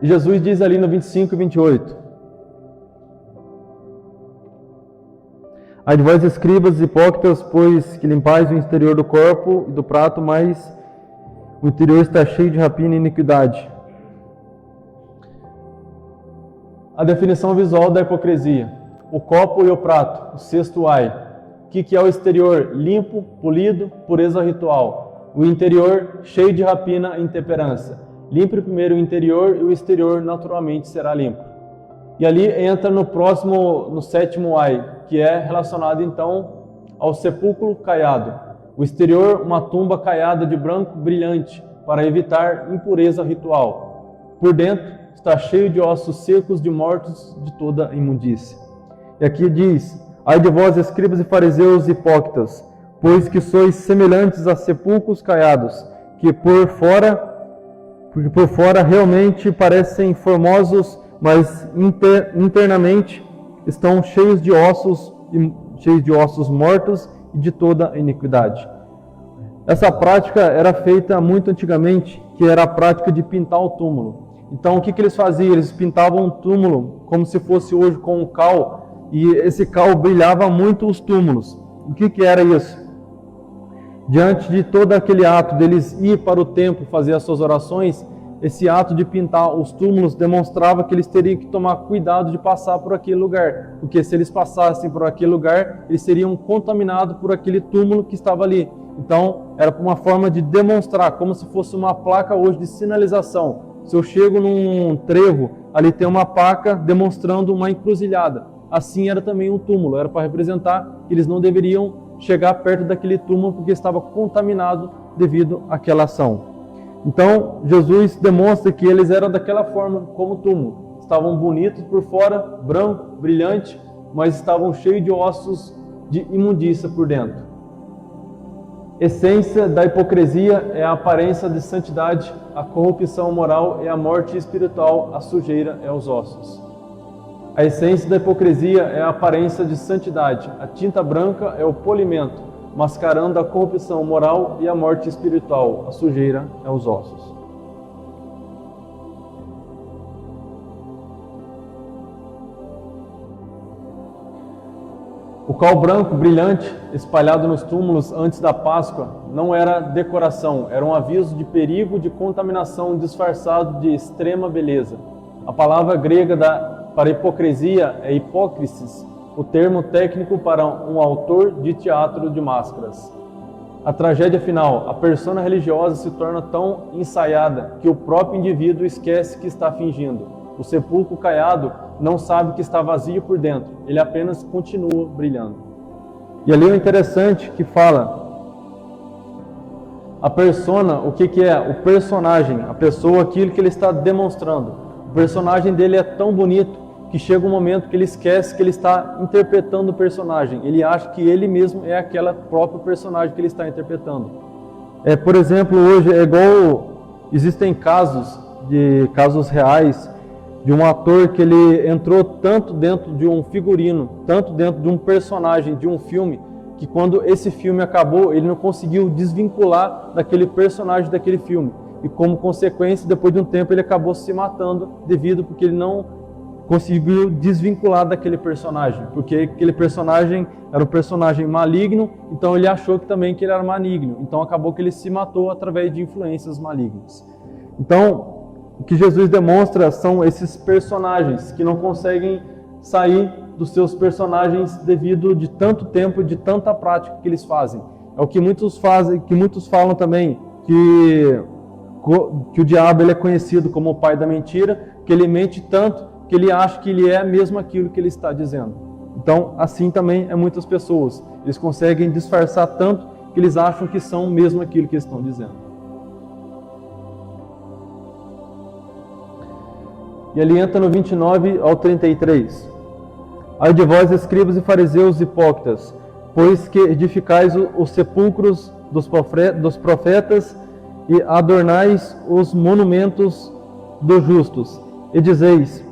E Jesus diz ali no 25 e 28. Ai de vós, escribas hipócritas, pois que limpais o exterior do corpo e do prato, mas o interior está cheio de rapina e iniquidade. A definição visual da hipocrisia. O copo e o prato, o cesto ai. O que é o exterior? Limpo, polido, pureza ritual. O interior, cheio de rapina e intemperança. Limpe primeiro o interior e o exterior naturalmente será limpo. E ali entra no sétimo ai, que é relacionado então ao sepulcro caiado. O exterior, uma tumba caiada de branco brilhante, para evitar impureza ritual. Por dentro, está cheio de ossos secos de mortos de toda imundícia. E aqui diz: ai de vós, escribas e fariseus hipócritas, pois que sois semelhantes a sepulcros caiados, que por fora realmente parecem formosos, mas internamente estão cheios de ossos mortos e de toda iniquidade. Essa prática era feita muito antigamente, que era a prática de pintar o túmulo. Então o que eles faziam? Eles pintavam o túmulo como se fosse hoje com um cal, e esse cal brilhava muito os túmulos. O que era isso? Diante de todo aquele ato deles ir para o templo fazer as suas orações, esse ato de pintar os túmulos demonstrava que eles teriam que tomar cuidado de passar por aquele lugar, porque se eles passassem por aquele lugar, eles seriam contaminados por aquele túmulo que estava ali. Então, era uma forma de demonstrar, como se fosse uma placa hoje de sinalização. Se eu chego num trevo, ali tem uma placa demonstrando uma encruzilhada. Assim era também um túmulo, era para representar que eles não deveriam chegar perto daquele túmulo porque estava contaminado devido àquela ação. Então, Jesus demonstra que eles eram daquela forma como túmulo. Estavam bonitos por fora, branco, brilhante, mas estavam cheios de ossos de imundícia por dentro. Essência da hipocrisia é a aparência de santidade, a corrupção moral é a morte espiritual, a sujeira é os ossos. A essência da hipocrisia é a aparência de santidade, a tinta branca é o polimento, mascarando a corrupção moral e a morte espiritual, a sujeira é os ossos. O cal branco brilhante, espalhado nos túmulos antes da Páscoa, não era decoração, era um aviso de perigo de contaminação disfarçado de extrema beleza. A palavra grega para hipocrisia é hipócrisis, o termo técnico para um autor de teatro de máscaras. A tragédia final, a persona religiosa se torna tão ensaiada que o próprio indivíduo esquece que está fingindo. O sepulcro caiado não sabe que está vazio por dentro, ele apenas continua brilhando. E ali é interessante que fala, a persona, o que é? O personagem, a pessoa, aquilo que ele está demonstrando. O personagem dele é tão bonito que chega um momento que ele esquece que ele está interpretando o personagem. Ele acha que ele mesmo é aquela própria personagem que ele está interpretando. Por exemplo, hoje é igual, existem casos reais, de um ator que ele entrou tanto dentro de um figurino, tanto dentro de um personagem, de um filme, que quando esse filme acabou, ele não conseguiu desvincular daquele personagem daquele filme. E como consequência, depois de um tempo, ele acabou se matando porque ele não conseguiu desvincular daquele personagem, porque aquele personagem era um personagem maligno, então ele achou que ele era maligno, então acabou que ele se matou através de influências malignas. Então, o que Jesus demonstra são esses personagens que não conseguem sair dos seus personagens devido de tanto tempo, de tanta prática que eles fazem. É o que muitos fazem, que muitos falam também, que o diabo ele é conhecido como o pai da mentira, que ele mente tanto que ele acha que ele é mesmo aquilo que ele está dizendo. Então, assim também é muitas pessoas. Eles conseguem disfarçar tanto que eles acham que são mesmo aquilo que eles estão dizendo. E ali entra no 29 ao 33. Ai de vós, escribas e fariseus hipócritas, pois que edificais os sepulcros dos profetas e adornais os monumentos dos justos. E dizeis,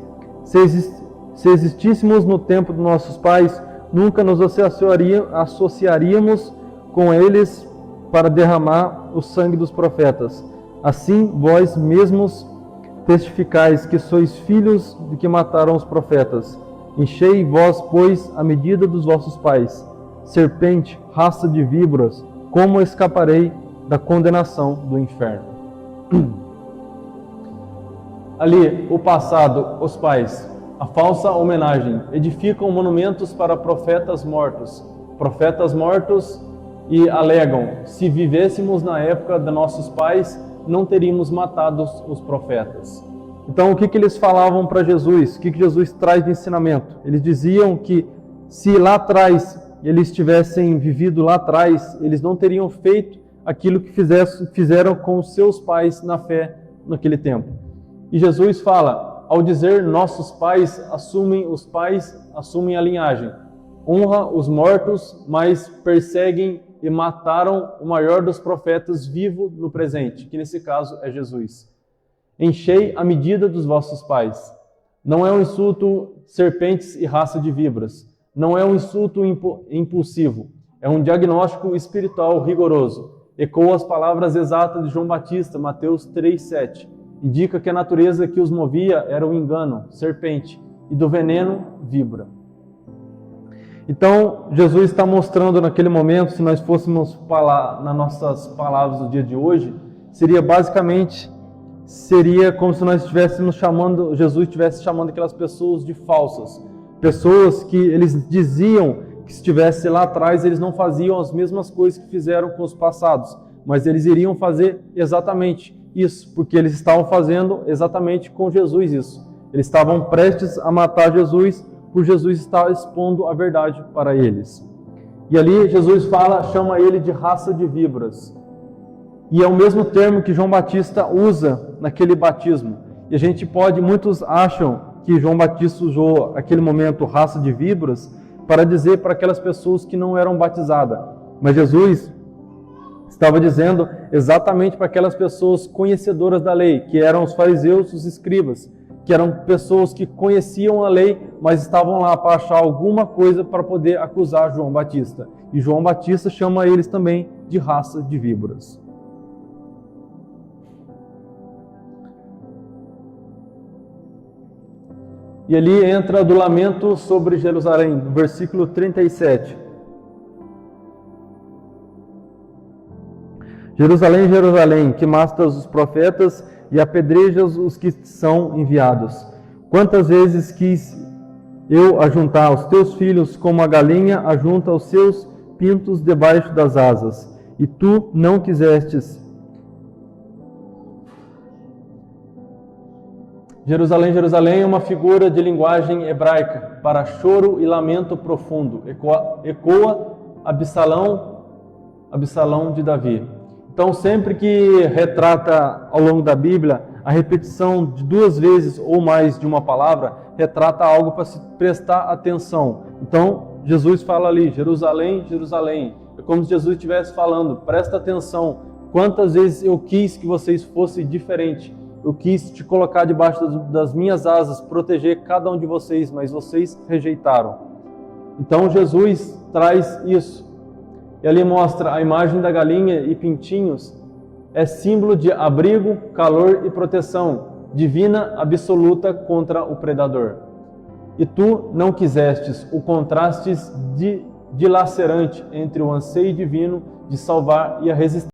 se existíssemos no tempo dos nossos pais, nunca nos associaríamos com eles para derramar o sangue dos profetas. Assim, vós mesmos testificais que sois filhos de que mataram os profetas. Enchei vós, pois, a medida dos vossos pais. Serpente, raça de víboras, como escaparei da condenação do inferno? Ali, o passado, os pais, a falsa homenagem, edificam monumentos para profetas mortos e alegam, se vivêssemos na época de nossos pais, não teríamos matado os profetas. Então, o que eles falavam para Jesus? O que Jesus traz de ensinamento? Eles diziam que se lá atrás eles tivessem vivido lá atrás, eles não teriam feito aquilo que fizeram com os seus pais na fé naquele tempo. E Jesus fala, ao dizer nossos pais assumem a linhagem. Honra os mortos, mas perseguem e mataram o maior dos profetas vivo no presente, que nesse caso é Jesus. Enchei a medida dos vossos pais. Não é um insulto serpentes e raça de víboras. Não é um insulto impulsivo. É um diagnóstico espiritual rigoroso. Ecoa as palavras exatas de João Batista, Mateus 3,7. Indica que a natureza que os movia era o engano, serpente, e do veneno, víbora. Então, Jesus está mostrando naquele momento, se nós fôssemos falar nas nossas palavras do dia de hoje, seria como se nós estivéssemos chamando, Jesus estivesse chamando aquelas pessoas de falsas. Pessoas que eles diziam que se estivesse lá atrás, eles não faziam as mesmas coisas que fizeram com os passados, mas eles iriam fazer exatamente isso, porque eles estavam fazendo exatamente com Jesus isso. Eles estavam prestes a matar Jesus, por Jesus estar expondo a verdade para eles. E ali Jesus chama ele de raça de víboras. E é o mesmo termo que João Batista usa naquele batismo. E muitos acham que João Batista usou aquele momento raça de víboras para dizer para aquelas pessoas que não eram batizadas. Mas Jesus estava dizendo exatamente para aquelas pessoas conhecedoras da lei, que eram os fariseus, os escribas, que eram pessoas que conheciam a lei, mas estavam lá para achar alguma coisa para poder acusar João Batista. E João Batista chama eles também de raça de víboras. E ali entra do lamento sobre Jerusalém, no versículo 37. Jerusalém, Jerusalém, que matas os profetas e apedrejas os que são enviados. Quantas vezes quis eu ajuntar os teus filhos como a galinha ajunta os seus pintos debaixo das asas, e tu não quisestes. Jerusalém, Jerusalém é uma figura de linguagem hebraica para choro e lamento profundo. Ecoa Absalão de Davi. Então, sempre que retrata ao longo da Bíblia a repetição de 2 vezes ou mais de uma palavra, retrata algo para se prestar atenção. Então, Jesus fala ali, Jerusalém, Jerusalém. É como se Jesus estivesse falando, presta atenção, quantas vezes eu quis que vocês fossem diferentes. Eu quis te colocar debaixo das minhas asas, proteger cada um de vocês, mas vocês rejeitaram. Então, Jesus traz isso. E ali mostra a imagem da galinha e pintinhos, é símbolo de abrigo, calor e proteção, divina absoluta contra o predador. E tu não quisestes o contraste dilacerante entre o anseio divino de salvar e a resistência